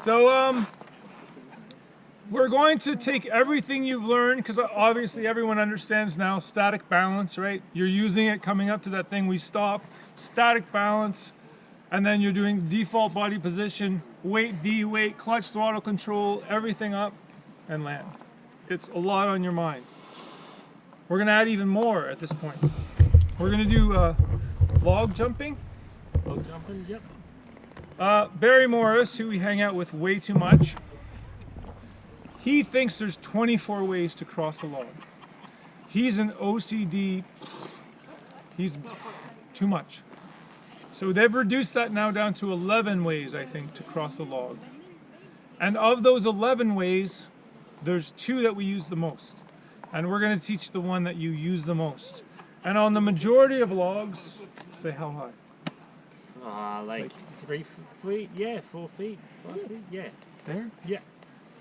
So we're going to take everything you've learned, because obviously everyone understands now static balance, right? You're using it coming up to that thing we stop, static balance, and then you're doing default body position, weight, D-weight, clutch, throttle control, everything up and land. It's a lot on your mind. We're gonna add even more at this point. We're gonna do log jumping. Log jumping, yep. Barry Morris, who we hang out with way too much, he thinks there's 24 ways to cross a log. He's an OCD, he's too much. So they've reduced that now down to 11 ways, I think, to cross a log. And of those 11 ways, there's 2 that we use the most. And we're gonna teach the one that you use the most. And on the majority of logs, say how high? Like 3 feet, yeah, 4 feet, 5 feet, yeah. There? Yeah.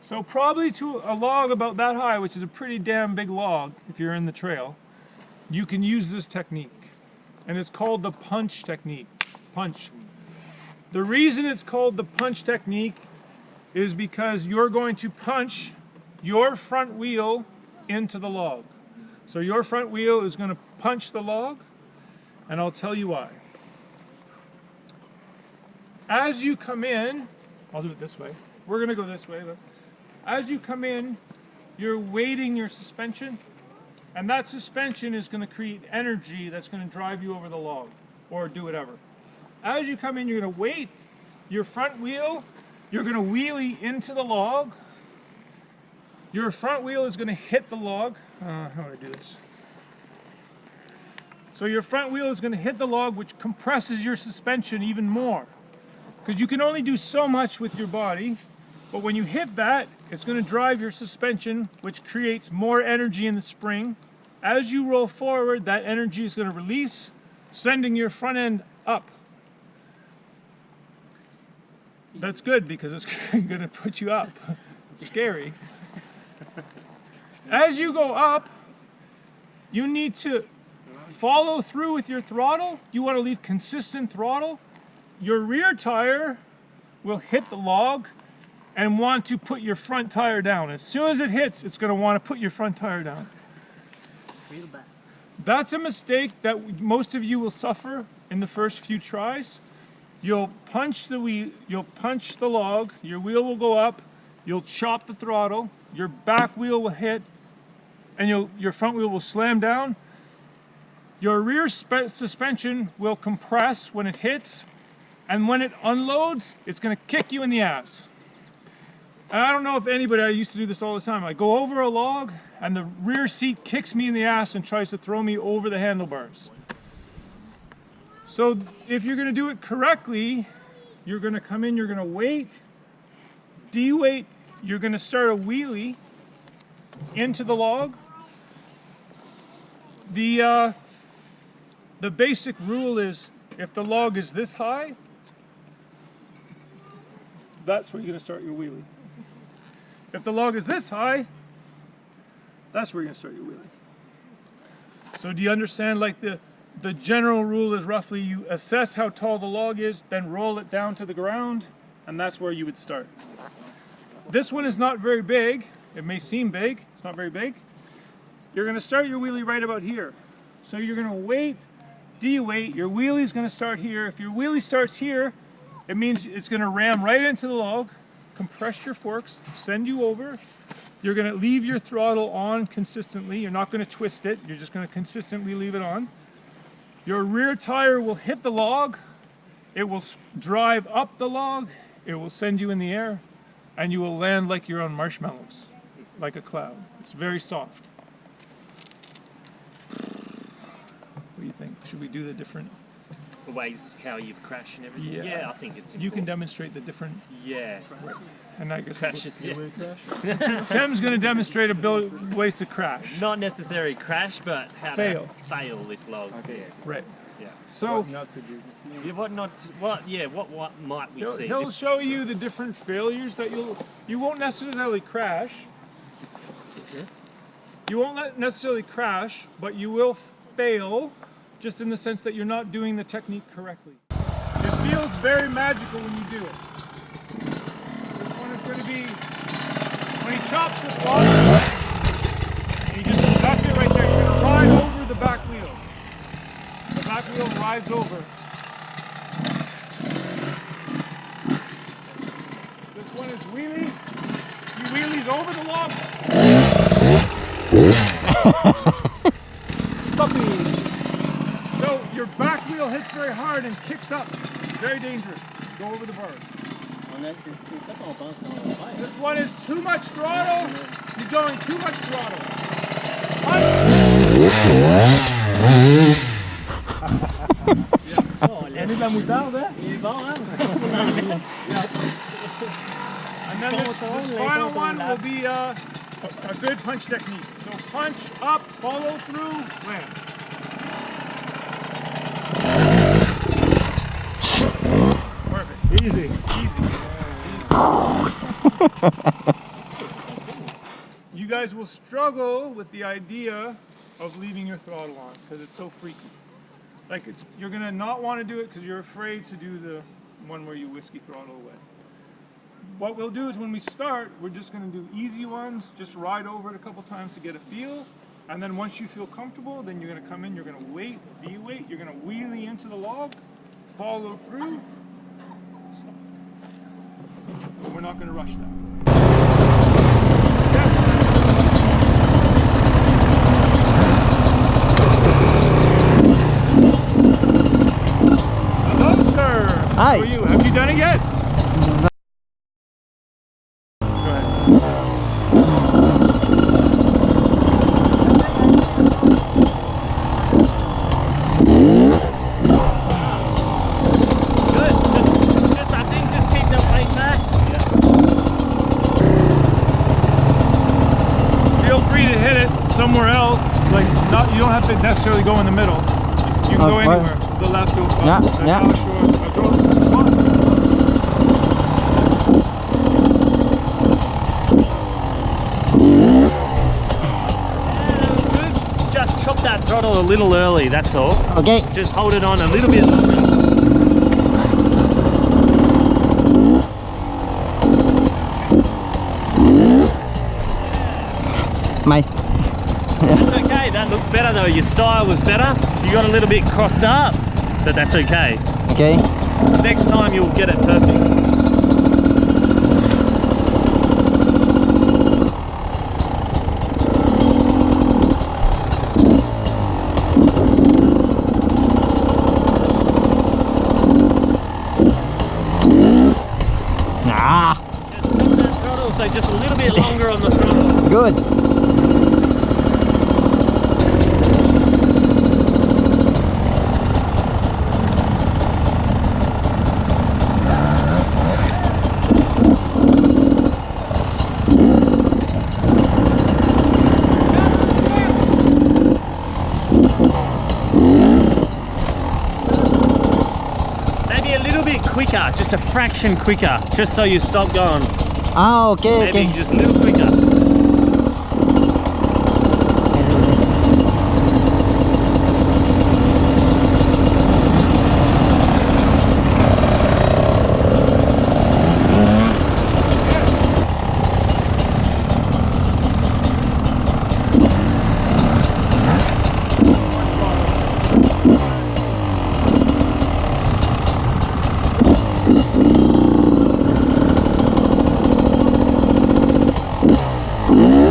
So probably to a log about that high, which is a pretty damn big log if you're in the trail, you can use this technique. And it's called the punch technique. Punch. The reason it's called the punch technique is because you're going to punch your front wheel into the log. So your front wheel is going to punch the log, and I'll tell you why. As you come in, I'll do it this way. We're going to go this way, but as you come in, you're weighting your suspension, and that suspension is going to create energy that's going to drive you over the log, or do whatever. As you come in, you're going to weight your front wheel, you're going to wheelie into the log, your front wheel is going to hit the log. How do I do this? So your front wheel is going to hit the log, which compresses your suspension even more. Because you can only do so much with your body, but when you hit that, it's going to drive your suspension, which creates more energy in the spring. As you roll forward, that energy is going to release, sending your front end up. That's good because it's going to put you up. It's scary. As you go up, you need to follow through with your throttle. You want to leave consistent throttle. Your rear tire will hit the log and want to put your front tire down. As soon as it hits, it's going to want to put your front tire down. That's a mistake that most of you will suffer in the first few tries. You'll punch the log, your wheel will go up, you'll chop the throttle, your back wheel will hit, and your front wheel will slam down. Your rear suspension will compress when it hits, and when it unloads, it's going to kick you in the ass. And I don't know if anybody, I used to do this all the time. I go over a log, and the rear seat kicks me in the ass and tries to throw me over the handlebars. So if you're going to do it correctly, you're going to come in, you're going to weight, de-weight, you're going to start a wheelie into the log. The basic rule is if the log is this high, that's where you're going to start your wheelie. If the log is this high, that's where you're going to start your wheelie. So do you understand, like the general rule is roughly you assess how tall the log is, then roll it down to the ground, and that's where you would start. This one is not very big. It may seem big, it's not very big. You're going to start your wheelie right about here. So you're going to weight, de-weight, your wheelie is going to start here. If your wheelie starts here, it means it's going to ram right into the log, compress your forks, send you over. You're going to leave your throttle on consistently. You're not going to twist it. You're just going to consistently leave it on. Your rear tire will hit the log. It will drive up the log. It will send you in the air, and you will land like you're on marshmallows, like a cloud. It's very soft. What do you think? Should we do the different ways how you've crashed and everything? Yeah, I think it's important. You can demonstrate the different... Yeah. And I guess crashes, yeah. Tim's going to demonstrate ways to crash. Not necessarily crash, but how to fail this log. Okay. Yeah. Right. Yeah. So what not to do. Yeah, what might we see? He'll show you the different failures that you won't necessarily crash. You won't necessarily crash, but you will fail, just in the sense that you're not doing the technique correctly. It feels very magical when you do it. to be, when he chops this log, that's it right there. You're going to ride over the back wheel. The back wheel rides over. This one is wheelie. He wheelies over the log. Puppy. So your back wheel hits very hard and kicks up. Very dangerous. Go over the bars. This one is too much throttle. He's going too much throttle. Elle est de la moutarde, hein? Il est bon, hein? And then this final one will be a good punch technique. So punch up, follow through, land. Perfect. Easy. You guys will struggle with the idea of leaving your throttle on because it's so freaky. Like you're gonna not want to do it because you're afraid to do the one where you whiskey throttle away. What we'll do is when we start, we're just gonna do easy ones, just ride over it a couple times to get a feel. And then once you feel comfortable, then you're gonna come in, you're gonna wait, de-weight, you're gonna wheelie into the log, follow through, stop. But we're not gonna rush that. Hello, sir. Hi. How are you? Have you done it yet? Go ahead. Good. Just I think just keep that pace back. Feel free to hit it somewhere else. Like not, you don't have to necessarily go in the middle. You can go anywhere. The left, go up. Yeah, yeah. Just chop that throttle a little early, that's all. Okay. Just hold it on a little bit longer. Mate. That's okay, that looked better though. Your style was better. You got a little bit crossed up, but that's okay. Okay. Next time you'll get it perfect. Ah, Just chop that throttle, so just a little bit longer on the throttle. good. Maybe a little bit quicker, just a fraction quicker, just so you stop going. Ah, okay, Maybe okay. just a little quicker.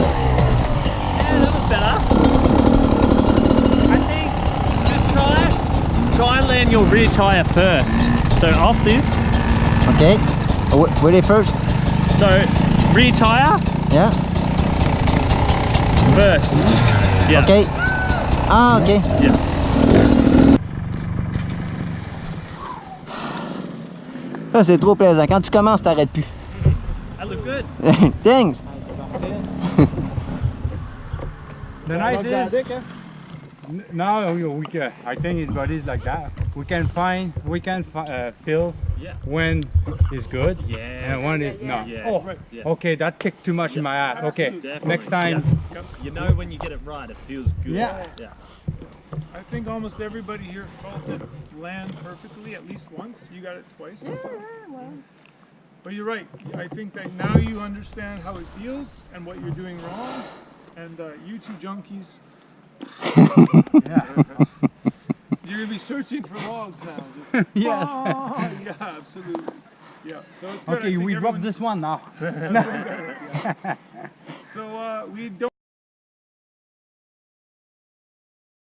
Yeah, that was better. I think just try and land your rear tyre first. So off this, Okay. Where they first? so rear tyre Yeah. first. Yeah. Okay. Ah, okay. Yeah. Ça, c'est trop plaisant. Quand tu commences, t'arrêtes plus. That looked good. Thanks. The nice is now we can, I think his body is like that. We can feel Yeah. when it's good Yeah. and when it's not. Yeah. Oh, Yeah. okay, that kicked too much in my ass. Okay, Definitely. next time. Yeah. You know when you get it right, it feels good. Yeah. Yeah. I think almost everybody here felt it land perfectly at least once. You got it twice. Yeah, But you're right. I think that now you understand how it feels and what you're doing wrong. And you two junkies, Yeah. you're gonna be searching for logs now. Just, Yes. oh, yeah, absolutely. Yeah. So it's good. I Okay, think we dropped everyone- this one now. So we don't.